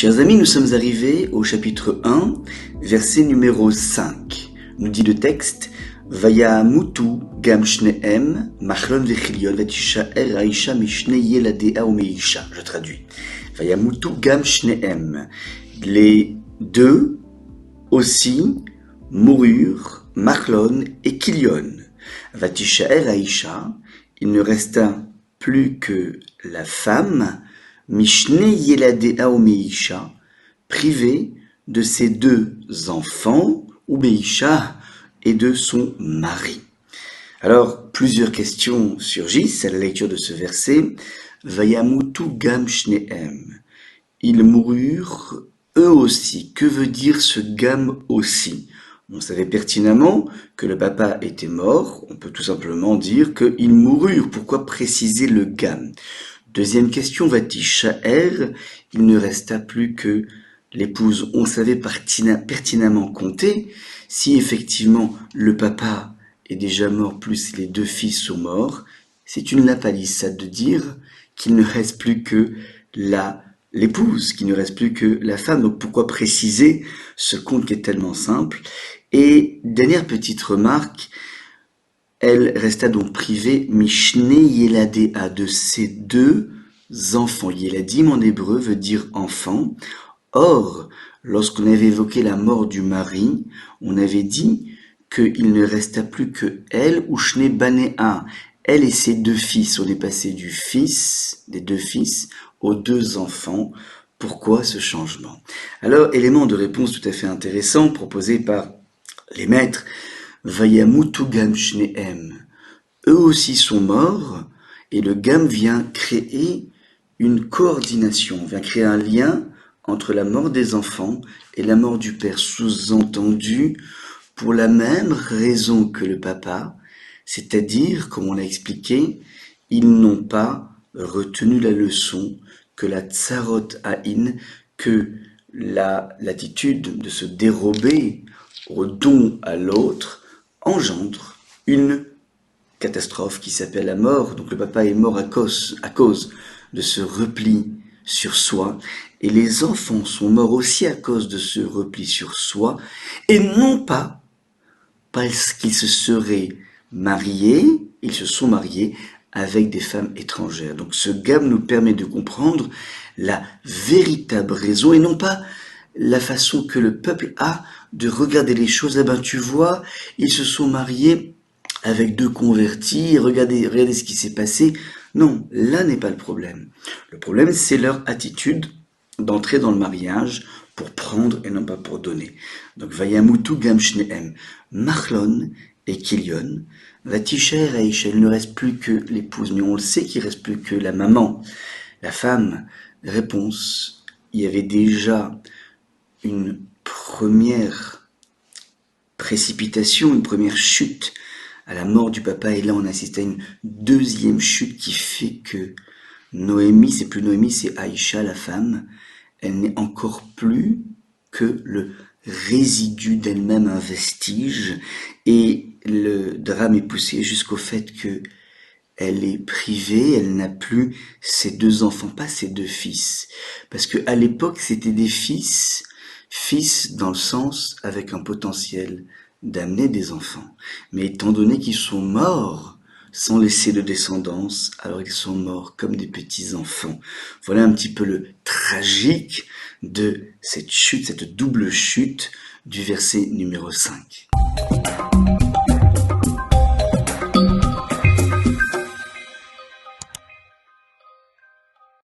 Chers amis, nous sommes arrivés au chapitre 1, verset numéro 5. Nous dit le texte, Vayamutu gam shnehem, machlon vechilion, vatishaer aisha mishne yeladea ou meisha. Je traduis. Vayamutu gam shnehem. Les deux aussi moururent, machlon et kilion. Vatishaer aisha. Il ne resta plus que la femme, Mishne Yeladea ou Meisha, privée de ses deux enfants, ou Meisha, et de son mari. Alors, plusieurs questions surgissent à la lecture de ce verset. Vayamutu gam shnehem. Ils moururent eux aussi. Que veut dire ce gam aussi? On savait pertinemment que le papa était mort. On peut tout simplement dire qu'ils moururent. Pourquoi préciser le gam? Deuxième question, Vatishaer, il ne resta plus que l'épouse. On savait pertinemment compter si effectivement le papa est déjà mort plus les deux fils sont morts. C'est une lapalissade de dire qu'il ne reste plus que l'épouse, qu'il ne reste plus que la femme. Donc pourquoi préciser ce compte qui est tellement simple? Et dernière petite remarque, elle resta donc privée, Mishne Yeladea, de ses deux enfants. Yeladim en hébreu veut dire enfant. Or, lorsqu'on avait évoqué la mort du mari, on avait dit qu'il ne resta plus que elle ou Shne Banea. Elle et ses deux fils. On est passé des deux fils, aux deux enfants. Pourquoi ce changement? Alors, élément de réponse tout à fait intéressant proposé par les maîtres. Vayamutu gam shnehem. Eux aussi sont morts, et le gam vient créer une coordination, vient créer un lien entre la mort des enfants et la mort du père, sous-entendu pour la même raison que le papa, c'est-à-dire, comme on l'a expliqué, ils n'ont pas retenu la leçon que la tsarot haïn, que l'attitude de se dérober au don à l'autre, engendre une catastrophe qui s'appelle la mort. Donc le papa est mort à cause de ce repli sur soi, et les enfants sont morts aussi à cause de ce repli sur soi, et non pas parce qu'ils se seraient mariés, ils se sont mariés avec des femmes étrangères. Donc ce gam nous permet de comprendre la véritable raison, et non pas la façon que le peuple a de regarder les choses. Eh ben, tu vois, ils se sont mariés avec deux convertis, regardez ce qui s'est passé. Non, là n'est pas le problème. Le problème, c'est leur attitude d'entrer dans le mariage pour prendre et non pas pour donner. Donc, Vayamutu gam shnehem, machlon et kilion, vatishaer aisha, il ne reste plus que l'épouse, mais on le sait qu'il ne reste plus que la maman. La femme, réponse, il y avait déjà une première précipitation, une première chute à la mort du papa, et là on assiste à une deuxième chute qui fait que Noémie, c'est plus Noémie, c'est Aïcha, la femme, elle n'est encore plus que le résidu d'elle-même, un vestige, et le drame est poussé jusqu'au fait que elle est privée, elle n'a plus ses deux enfants, pas ses deux fils, parce que à l'époque c'était des fils dans le sens avec un potentiel d'amener des enfants. Mais étant donné qu'ils sont morts sans laisser de descendance, alors ils sont morts comme des petits-enfants. Voilà un petit peu le tragique de cette chute, cette double chute du verset numéro 5.